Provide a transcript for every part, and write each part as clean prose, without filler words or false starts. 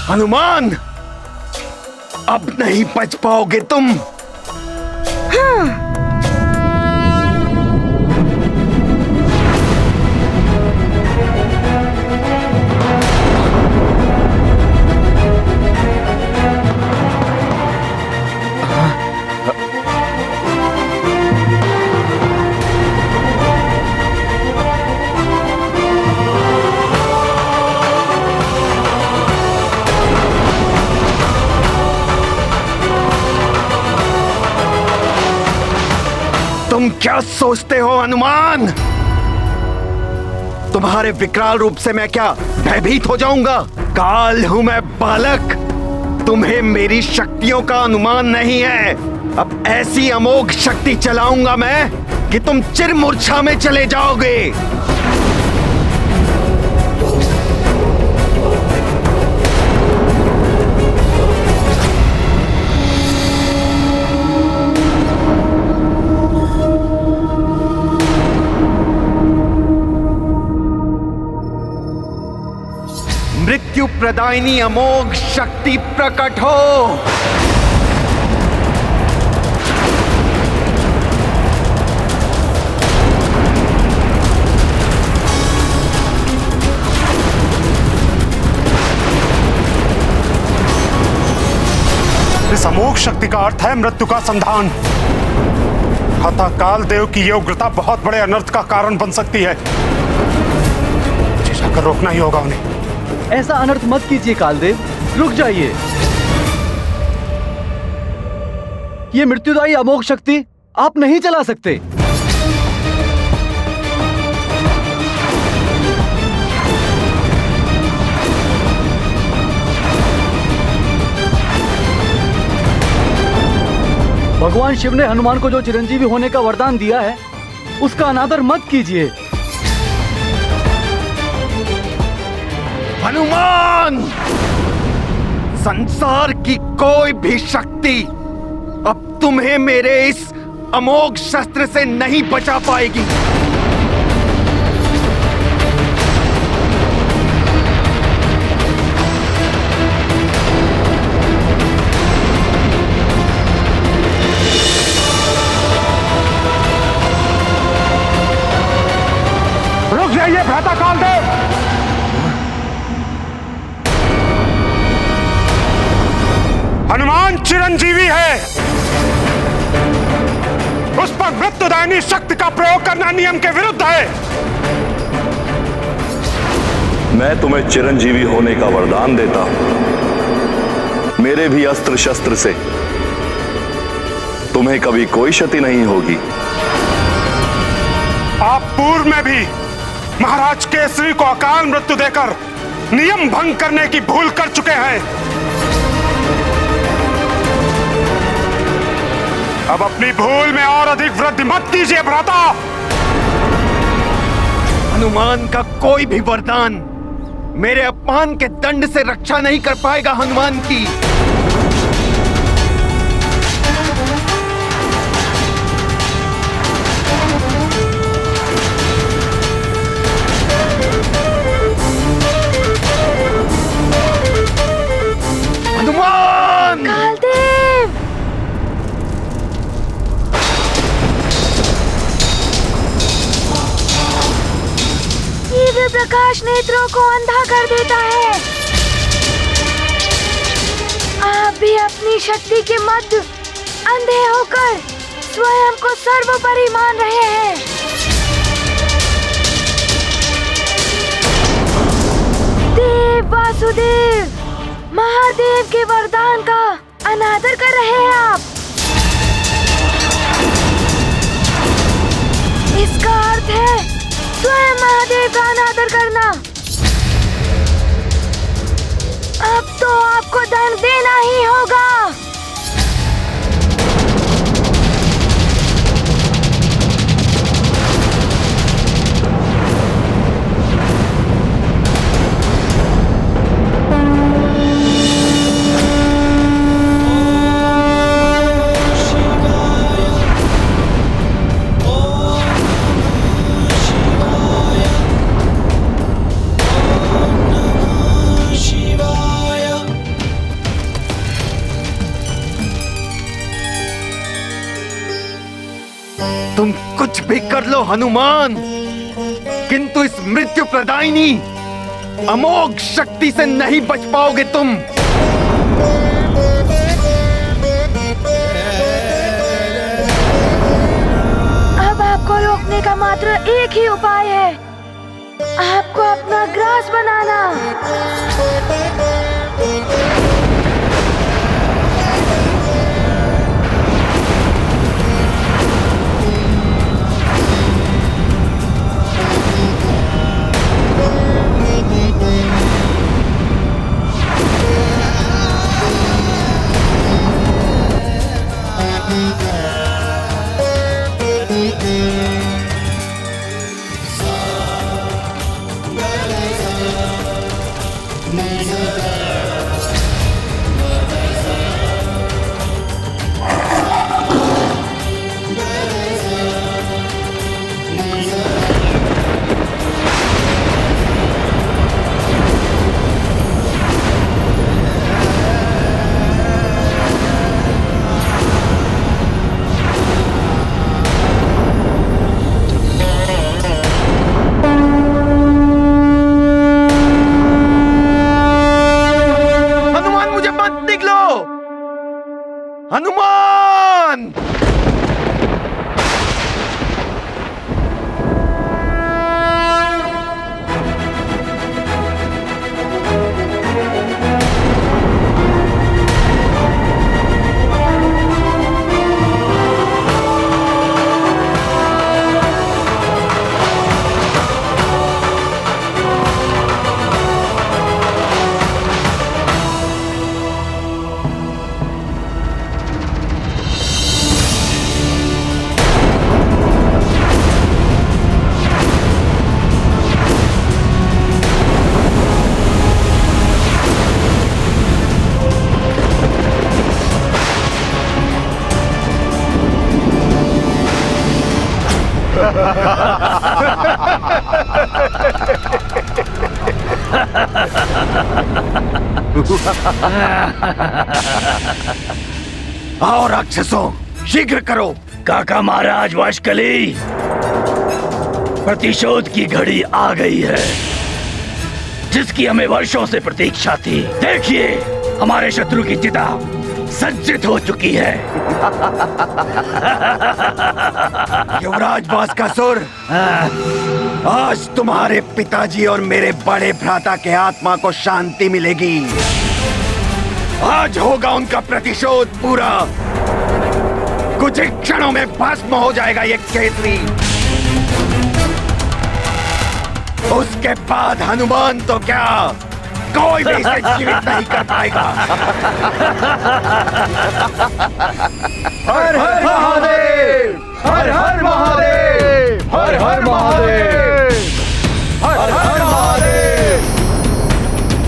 हनुमान, अब नहीं बच पाओगे तुम। हाँ। तुम क्या सोचते हो हनुमान? तुम्हारे विकराल रूप से मैं क्या भयभीत हो जाऊंगा? काल हूं मैं बालक, तुम्हें मेरी शक्तियों का अनुमान नहीं है। अब ऐसी अमोघ शक्ति चलाऊंगा मैं कि तुम चिरमूर्छा में चले जाओगे। मृत्यु प्रदायिनी अमोघ शक्ति प्रकट हो। इस अमोघ शक्ति का अर्थ है मृत्यु का संधान। अतः काल देव की यह उग्रता बहुत बड़े अनर्थ का कारण बन सकती है। मुझे जाकर रोकना ही होगा उन्हें। ऐसा अनर्थ मत कीजिए कालदेव, रुक जाइए। ये मृत्युदायी अमोघ शक्ति आप नहीं चला सकते। भगवान शिव ने हनुमान को जो चिरंजीवी होने का वरदान दिया है, उसका अनादर मत कीजिए। हनुमान, संसार की कोई भी शक्ति अब तुम्हें मेरे इस अमोघ शस्त्र से नहीं बचा पाएगी। रुक जाइए भ्राता कालदेव। हनुमान चिरंजीवी है, उस पर मृत्युदायिनी शक्ति का प्रयोग करना नियम के विरुद्ध है। मैं तुम्हें चिरंजीवी होने का वरदान देता हूं। मेरे भी अस्त्र शस्त्र से तुम्हें कभी कोई क्षति नहीं होगी। आप पूर्व में भी महाराज केसरी को अकाल मृत्यु देकर नियम भंग करने की भूल कर चुके हैं। अब अपनी भूल में और अधिक वृद्धि मत कीजिए भ्राता। हनुमान का कोई भी वरदान मेरे अपमान के दंड से रक्षा नहीं कर पाएगा हनुमान की। हनुमान! कालदेव! दिव्य प्रकाश नेत्रों को अंधा कर देता है। आप भी अपनी शक्ति के मध्य अंधे होकर स्वयं को सर्वोपरि मान रहे हैं। देव वासुदेव, महादेव के वरदान का अनादर कर रहे हैं आप। इसका अर्थ है स्वयं महादेव का अनादर करना। अब तो आपको दंड देना ही होगा। तुम कुछ भी कर लो हनुमान, किंतु इस मृत्यु प्रदायिनी अमोघ शक्ति से नहीं बच पाओगे तुम। अब आपको रोकने का मात्र एक ही उपाय है, आपको अपना ग्रास बनाना। हनुमान! आओ राक्षसों, शीघ्र करो। काका महाराज वाशकली, प्रतिशोध की घड़ी आ गई है, जिसकी हमें वर्षों से प्रतीक्षा थी। देखिए, हमारे शत्रु की चिता सज्जित हो चुकी है। युवराज बास्कासुर, आज तुम्हारे पिताजी और मेरे बड़े भ्राता के आत्मा को शांति मिलेगी। आज होगा उनका प्रतिशोध पूरा। कुछ ही क्षणों में भस्म हो जाएगा ये केसरी। उसके बाद हनुमान तो क्या, कोई भी इसे जीवित नहीं कर पाएगा। हर हर महादेव, हर हर महादेव, हर हर महादेव, हर हर महादेव,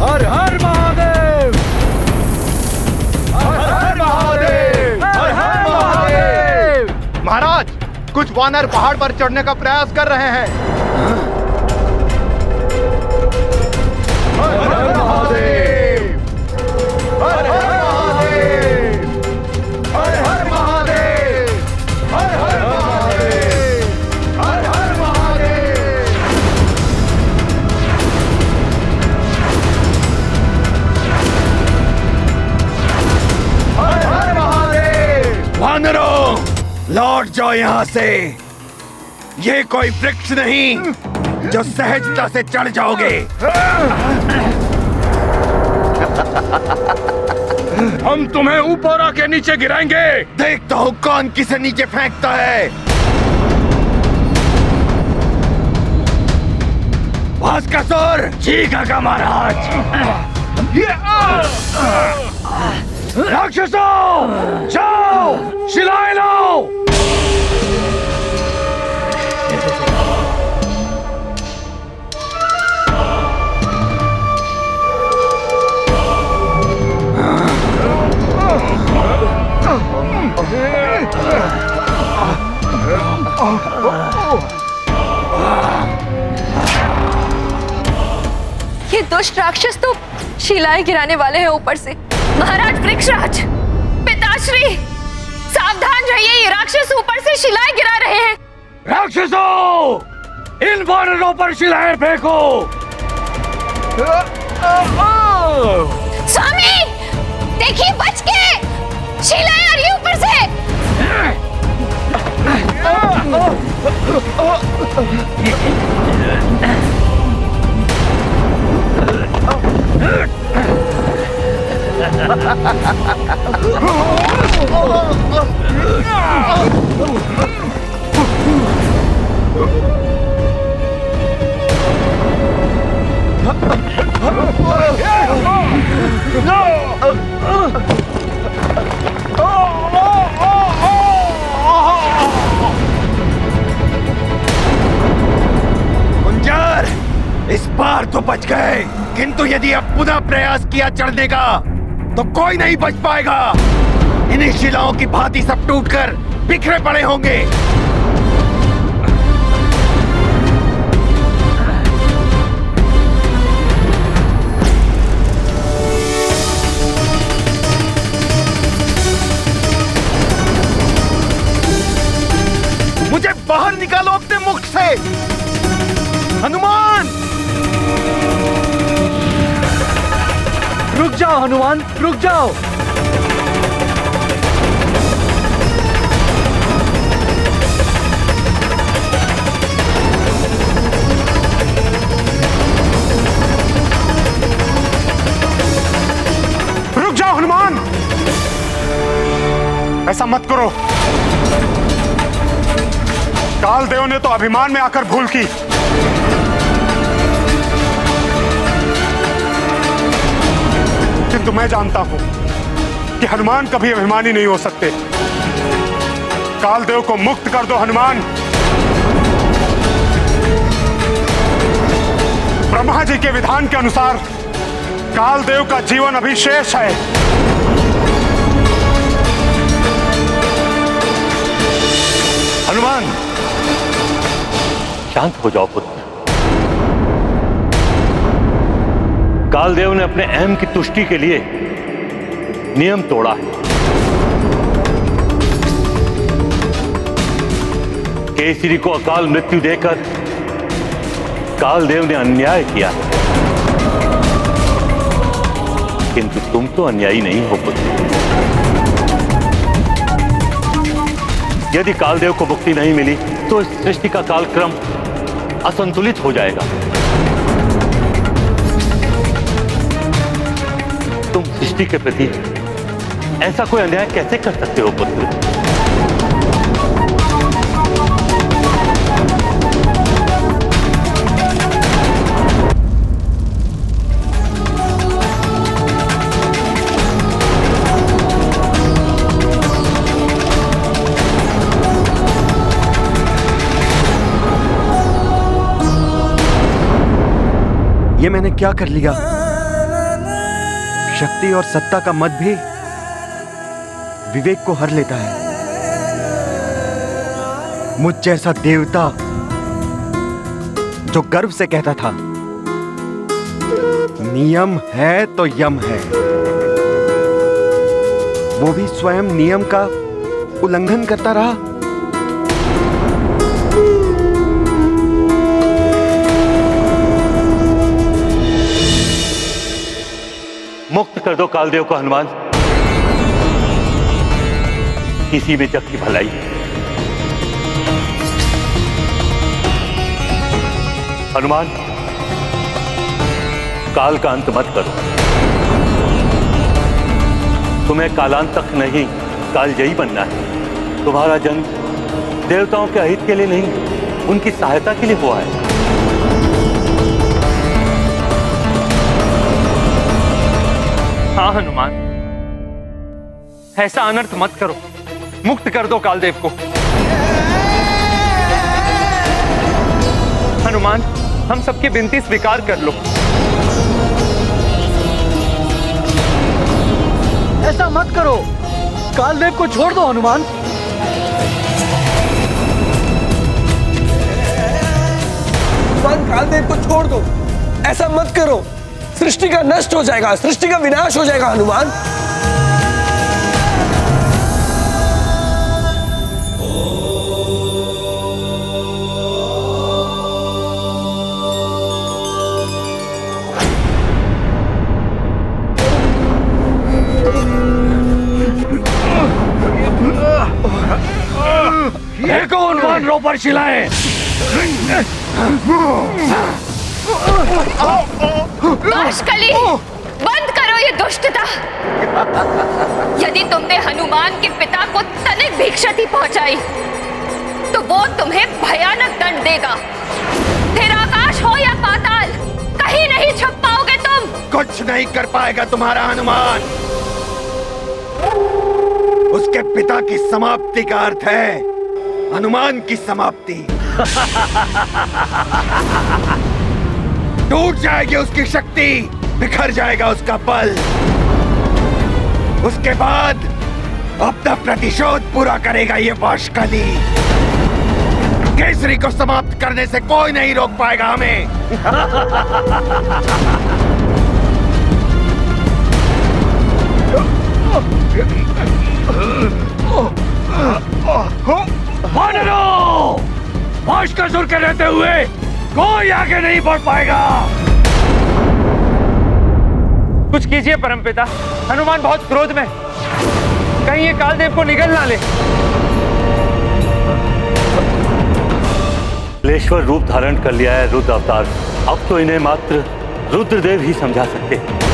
हर हर महादेव, हर हर महादेव, हर हर महादेव। महाराज, कुछ वानर पहाड़ पर चढ़ने का प्रयास कर रहे हैं। हर हर महादेव, हर हर महादेव, हर हर महादेव, हर हर महादेव, हर हर महादेव। हर हर महादेव। वानरों, लौट जाओ यहाँ से। ये कोई वृक्ष नहीं जो सहजता से चढ़ जाओगे। हम तुम्हें ऊपर आके नीचे गिराएंगे। देखता हूँ कौन किसे नीचे फेंकता है। बास्कासुर! जी काका महाराज। राक्षसों, जाओ, शिलाएं लाओ। ये दुष्ट राक्षस तो शिलाएं गिराने वाले हैं ऊपर से। महाराज वृक्षराज, पिताश्री, सावधान रहिए, ये राक्षस ऊपर से शिलाएं गिरा रहे हैं। राक्षसों, इन वानरों पर शिलाएं फेंको। स्वामी, देखिए बच के, शिलाएं आ रही है ऊपर से। कुंजर, इस बार तो बच गए, किंतु यदि अब पुनः प्रयास किया चढ़ने का तो कोई नहीं बच पाएगा। इन्हीं शिलाओं की भांति सब टूटकर बिखरे पड़े होंगे। मुझे बाहर निकालो अपने मुख से। हनुमान! रुक जाओ हनुमान, रुक जाओ। रुक जाओ हनुमान, ऐसा मत करो। कालदेव ने तो अभिमान में आकर भूल की। किंतु मैं जानता हूं कि हनुमान कभी अभिमानी नहीं हो सकते। कालदेव को मुक्त कर दो हनुमान। ब्रह्मा जी के विधान के अनुसार कालदेव का जीवन अभी शेष है। हनुमान, शांत हो जाओ पुत्र। कालदेव ने अपने अहम की तुष्टि के लिए नियम तोड़ा है। केसरी को अकाल मृत्यु देकर कालदेव ने अन्याय किया, किंतु तुम तो अन्यायी नहीं हो पुत्र। यदि कालदेव को मुक्ति नहीं मिली तो इस सृष्टि का कालक्रम असंतुलित हो जाएगा। तुम सृष्टि के प्रति ऐसा कोई अन्याय कैसे कर सकते हो पुत्र? ये मैंने क्या कर लिया? शक्ति और सत्ता का मत भी विवेक को हर लेता है। मुझ जैसा देवता जो गर्व से कहता था नियम है तो यम है, वो भी स्वयं नियम का उल्लंघन करता रहा। मुक्त कर दो कालदेव को हनुमान। किसी में जग की भलाई। हनुमान, काल का अंत मत करो। तुम्हें कालांत तक नहीं, कालजयी बनना है। तुम्हारा जन्म देवताओं के अहित के लिए नहीं, उनकी सहायता के लिए हुआ है। हाँ हनुमान, ऐसा अनर्थ मत करो। मुक्त कर दो कालदेव को। हनुमान, हम सबकी विनती स्वीकार कर लो। ऐसा मत करो, कालदेव को छोड़ दो हनुमान। कालदेव को छोड़ दो, ऐसा मत करो। सृष्टि का नष्ट हो जाएगा, सृष्टि का विनाश हो जाएगा हनुमान। देखो हनुमान रोपर शिलाएं। बाष्कली, बंद करो ये दुष्टता। यदि तुमने हनुमान के पिता को तनिक भी क्षति पहुंचाई तो वो तुम्हें भयानक दंड देगा। फिर आकाश हो या पाताल, कहीं नहीं छुप पाओगे तुम। कुछ नहीं कर पाएगा तुम्हारा हनुमान। उसके पिता की समाप्ति का अर्थ है हनुमान की समाप्ति। टूट जाएगी उसकी शक्ति, बिखर जाएगा उसका बल। उसके बाद अपना प्रतिशोध पूरा करेगा ये बाष्कली। केसरी को समाप्त करने से कोई नहीं रोक पाएगा हमें। वानरों! बाष्कसुर के रहते हुए कोई आगे नहीं बढ़ पाएगा। कुछ कीजिए परमपिता, हनुमान बहुत क्रोध में, कहीं ये कालदेव को निगल ना ले। लेश्वर रूप धारण कर लिया है रुद्र अवतार। अब तो इन्हें मात्र रुद्रदेव ही समझा सकते हैं।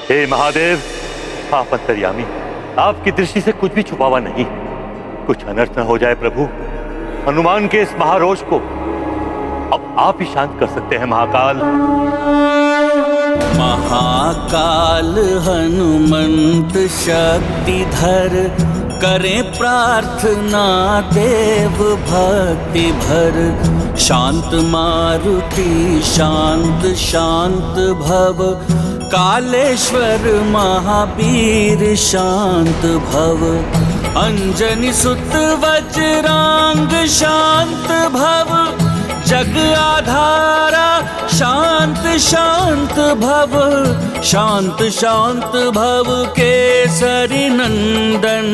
हे महादेव, आप अंतर्यामी, आपकी दृष्टि से कुछ भी छुपावा नहीं। कुछ अनर्थ न हो जाए प्रभु। हनुमान के इस महारोष को अब आप ही शांत कर सकते हैं महाकाल। महाकाल हनुमंत शक्तिधर, करें प्रार्थना देव भक्ति भर। शांत मारुति शांत शांत भव, कालेश्वर महावीर शांत भव। अंजनी सुत वज्रांग शांत भव, जग आधारा शांत शांत भव। शांत शांत भव केसरी नंदन,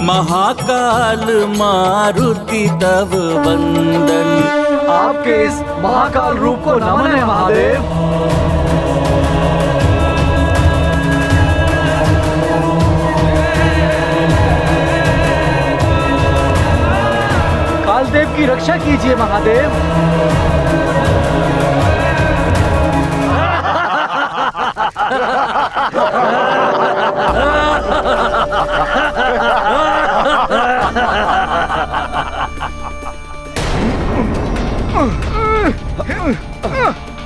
महाकाल मारुति तव वंदन। आपके इस महाकाल रूप को नमन है महादेव। कालदेव की रक्षा कीजिए महादेव।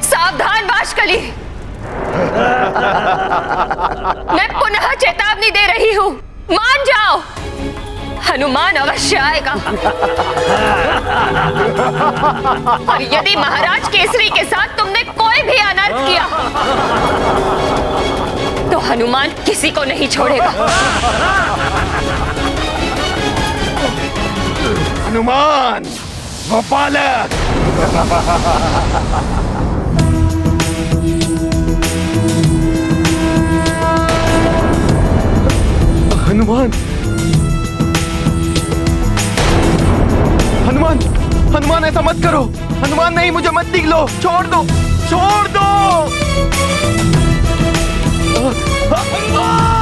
सावधान बाष्कली, मैं पुनः चेतावनी दे रही हूँ, मान जाओ। हनुमान अवश्य आएगा। और यदि महाराज केसरी के साथ तुमने कोई भी अनर्थ किया तो हनुमान किसी को नहीं छोड़ेगा। हनुमान वो बालक। हनुमान, हनुमान, हनुमान ऐसा मत करो। हनुमान नहीं, मुझे मत निगलो, छोड़ दो, छोड़ दो। हनुमान!